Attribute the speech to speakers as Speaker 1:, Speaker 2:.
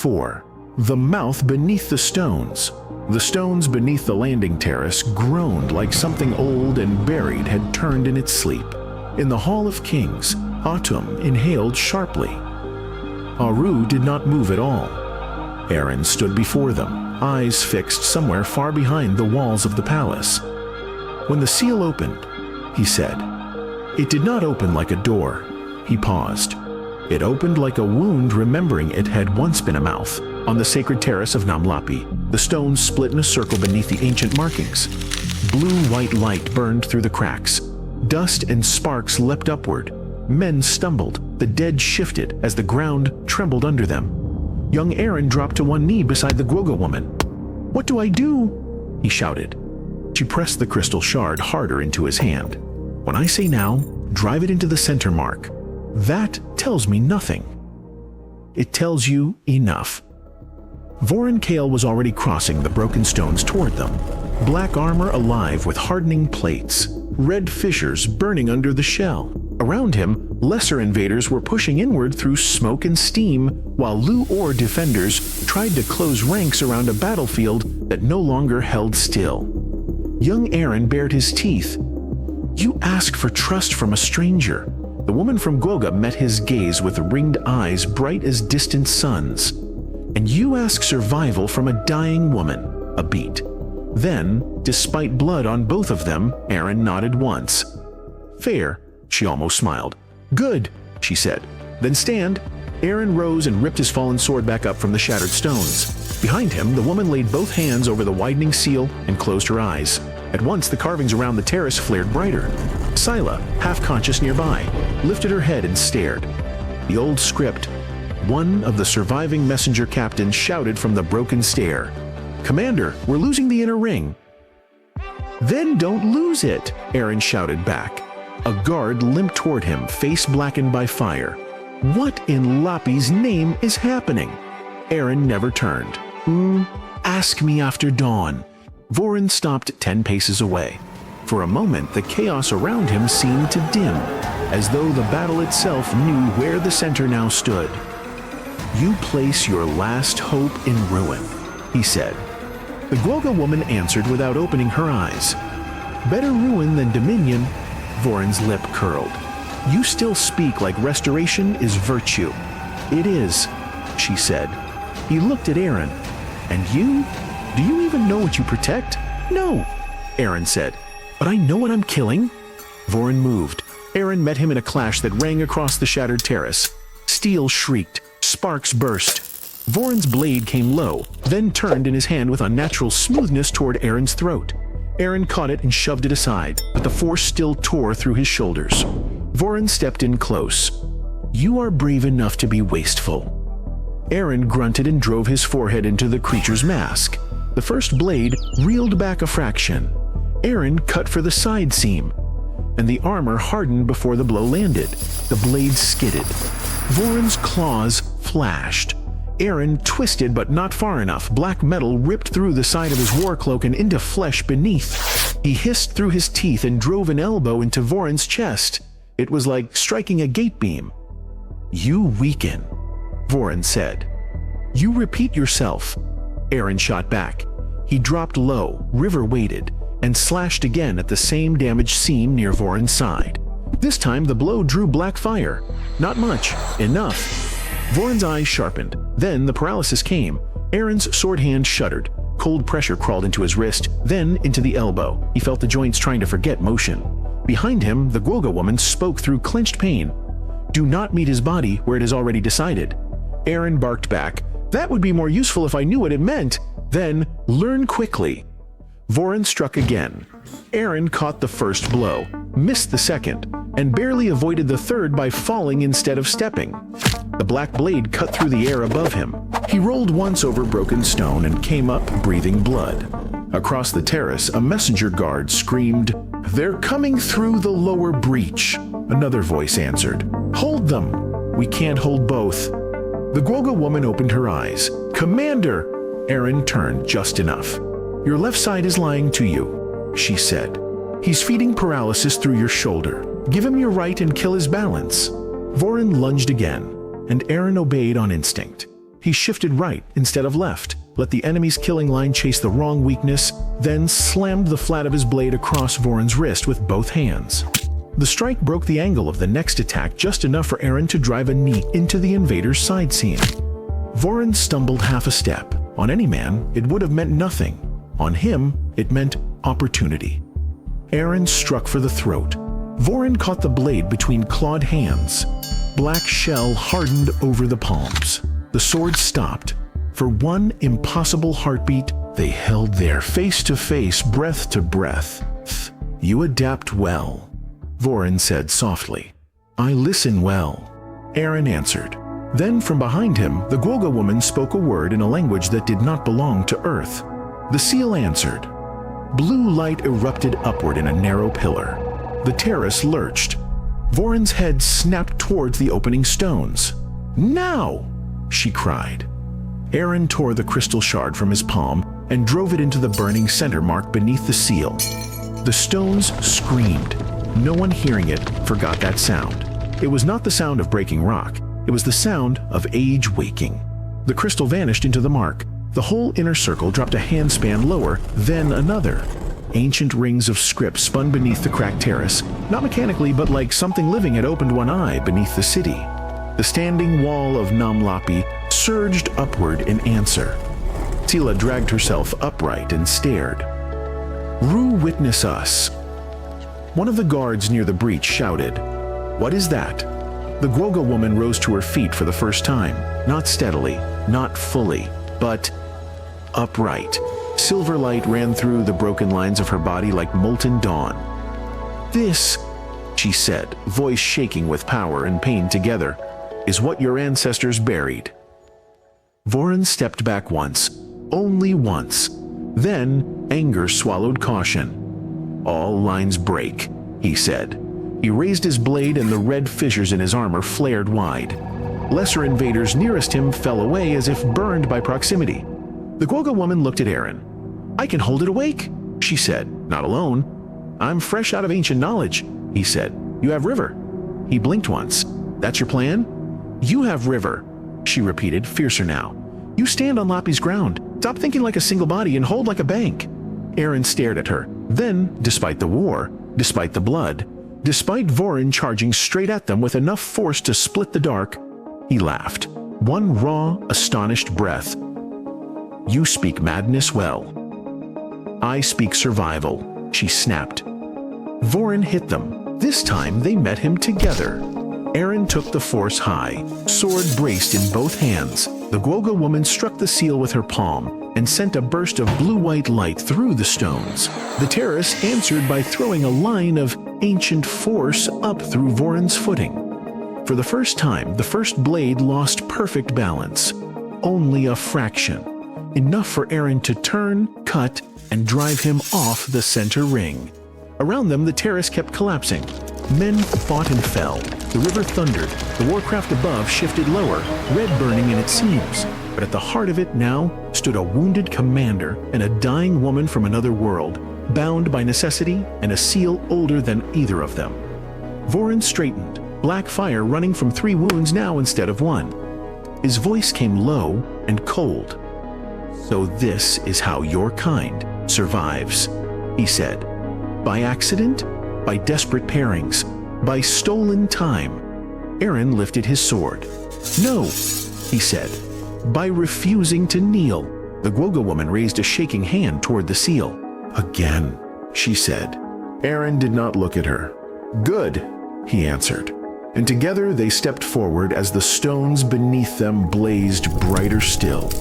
Speaker 1: 4. The mouth beneath the stones. The stones beneath the landing terrace groaned like something old and buried had turned in its sleep. In the Hall of Kings, Autumn inhaled sharply. Aru did not move at all. Eren stood before them, eyes fixed somewhere far behind the walls of the palace. When the seal opened, he said. It did not open like a door. He paused. It opened like a wound, remembering it had once been a mouth. On the sacred terrace of Nam Lapi, the stones split in a circle beneath the ancient markings. Blue-white light burned through the cracks. Dust and sparks leapt upward. Men stumbled. The dead shifted as the ground trembled under them. Young Eren dropped to one knee beside the Guoga woman. "What do I do?" he shouted. She pressed the crystal shard harder into his hand. "When I say now, drive it into the center mark. That tells me nothing. It tells you enough." Vorun Kael was already crossing the broken stones toward them, black armor alive with hardening plates, red fissures burning under the shell. Around him, lesser invaders were pushing inward through smoke and steam, while Lu-Or defenders tried to close ranks around a battlefield that no longer held still. Young Eren bared his teeth. "You ask for trust from a stranger." The woman from Guoga met his gaze with ringed eyes bright as distant suns. "And you ask survival from a dying woman." A beat. Then, despite blood on both of them, Eren nodded once. "Fair," she almost smiled. "Good," she said. "Then stand." Eren rose and ripped his fallen sword back up from the shattered stones. Behind him, the woman laid both hands over the widening seal and closed her eyes. At once, the carvings around the terrace flared brighter. Scylla, half-conscious nearby, lifted her head and stared. The old script. One of the surviving messenger captains shouted from the broken stair. "Commander, we're losing the inner ring." "Then don't lose it," Eren shouted back. A guard limped toward him, face blackened by fire. What in Lapi's name is happening? Eren never turned. Ask me after dawn." Vorun stopped 10 paces away. For a moment, the chaos around him seemed to dim, as though the battle itself knew where the center now stood. "You place your last hope in ruin," he said. The Guoga woman answered without opening her eyes. "Better ruin than dominion." Vorun's lip curled. "You still speak like restoration is virtue." "It is," she said. He looked at Eren. "And you? Do you even know what you protect?" "No," Eren said. "But I know what I'm killing." Vorun moved. Eren met him in a clash that rang across the shattered terrace. Steel shrieked. Sparks burst. Vorun's blade came low, then turned in his hand with unnatural smoothness toward Eren's throat. Eren caught it and shoved it aside, but the force still tore through his shoulders. Vorun stepped in close. "You are brave enough to be wasteful." Eren grunted and drove his forehead into the creature's mask. The first blade reeled back a fraction. Eren cut for the side seam, and the armor hardened before the blow landed. The blade skidded. Vorun's claws flashed. Eren twisted but not far enough. Black metal ripped through the side of his war cloak and into flesh beneath. He hissed through his teeth and drove an elbow into Vorun's chest. It was like striking a gate beam. "You weaken," Vorun said. "You repeat yourself." Eren shot back. He dropped low, river weighted, and slashed again at the same damaged seam near Vorun's side. This time the blow drew black fire. Not much. Enough. Vorun's eyes sharpened. Then the paralysis came. Eren's sword hand shuddered. Cold pressure crawled into his wrist, then into the elbow. He felt the joints trying to forget motion. Behind him, the Guoga woman spoke through clenched pain. "Do not meet his body where it is already decided." Eren barked back. "That would be more useful if I knew what it meant." Then, "Learn quickly." Vorun struck again. Eren caught the first blow, missed the second, and barely avoided the third by falling instead of stepping. The black blade cut through the air above him. He rolled once over broken stone and came up breathing blood. Across the terrace, a messenger guard screamed, "They're coming through the lower breach." Another voice answered, "Hold them." "We can't hold both." The Guoga woman opened her eyes. "Commander!" Eren turned just enough. "Your left side is lying to you," she said. "He's feeding paralysis through your shoulder. Give him your right and kill his balance." Vorun lunged again, and Eren obeyed on instinct. He shifted right instead of left, let the enemy's killing line chase the wrong weakness, then slammed the flat of his blade across Vorun's wrist with both hands. The strike broke the angle of the next attack just enough for Eren to drive a knee into the invader's side seam. Vorun stumbled half a step. On any man, it would have meant nothing. On him, it meant opportunity. Eren struck for the throat. Vorun caught the blade between clawed hands. Black shell hardened over the palms. The sword stopped. For one impossible heartbeat, they held there, face to face, breath to breath. "You adapt well," Vorun said softly. "I listen well," Eren answered. Then from behind him, the Guoga woman spoke a word in a language that did not belong to Earth. The seal answered. Blue light erupted upward in a narrow pillar. The terrace lurched. Vorun's head snapped towards the opening stones. "Now!" she cried. Eren tore the crystal shard from his palm and drove it into the burning center mark beneath the seal. The stones screamed. No one hearing it forgot that sound. It was not the sound of breaking rock. It was the sound of age waking. The crystal vanished into the mark. The whole inner circle dropped a handspan lower, then another. Ancient rings of script spun beneath the cracked terrace, not mechanically but like something living had opened one eye beneath the city. The standing wall of Nam Lapi surged upward in answer. Tila dragged herself upright and stared. "Ru, witness us." One of the guards near the breach shouted. "What is that?" The Guoga woman rose to her feet for the first time, not steadily, not fully, but upright. Silver light ran through the broken lines of her body like molten dawn. "This," she said, voice shaking with power and pain together, "is what your ancestors buried." Vorun stepped back once, only once. Then anger swallowed caution. "All lines break," he said. He raised his blade and the red fissures in his armor flared wide. Lesser invaders nearest him fell away as if burned by proximity. The Guoga woman looked at Eren. "I can hold it awake," she said. "Not alone." "I'm fresh out of ancient knowledge," he said. "You have river." He blinked once. "That's your plan?" "You have river," she repeated, fiercer now. "You stand on Lapi's ground. Stop thinking like a single body and hold like a bank." Eren stared at her. Then, despite the war, despite the blood, despite Vorun charging straight at them with enough force to split the dark, he laughed. One raw, astonished breath. "You speak madness well." "I speak survival," she snapped. Vorun hit them. This time they met him together. Eren took the force high, sword braced in both hands. The Guoga woman struck the seal with her palm and sent a burst of blue-white light through the stones. The terrace answered by throwing a line of ancient force up through Vorun's footing. For the first time, the first blade lost perfect balance. Only a fraction. Enough for Eren to turn, cut, and drive him off the center ring. Around them, the terrace kept collapsing. Men fought and fell. The river thundered. The warcraft above shifted lower, red burning in its seams. But at the heart of it now stood a wounded commander and a dying woman from another world, bound by necessity and a seal older than either of them. Vorun straightened, black fire running from 3 wounds now instead of 1. His voice came low and cold. "So this is how your kind survives," he said. "By accident? By desperate pairings? By stolen time?" Eren lifted his sword. "No," he said. "By refusing to kneel." The Guoga woman raised a shaking hand toward the seal. "Again," she said. Eren did not look at her. "Good," he answered. And together they stepped forward as the stones beneath them blazed brighter still.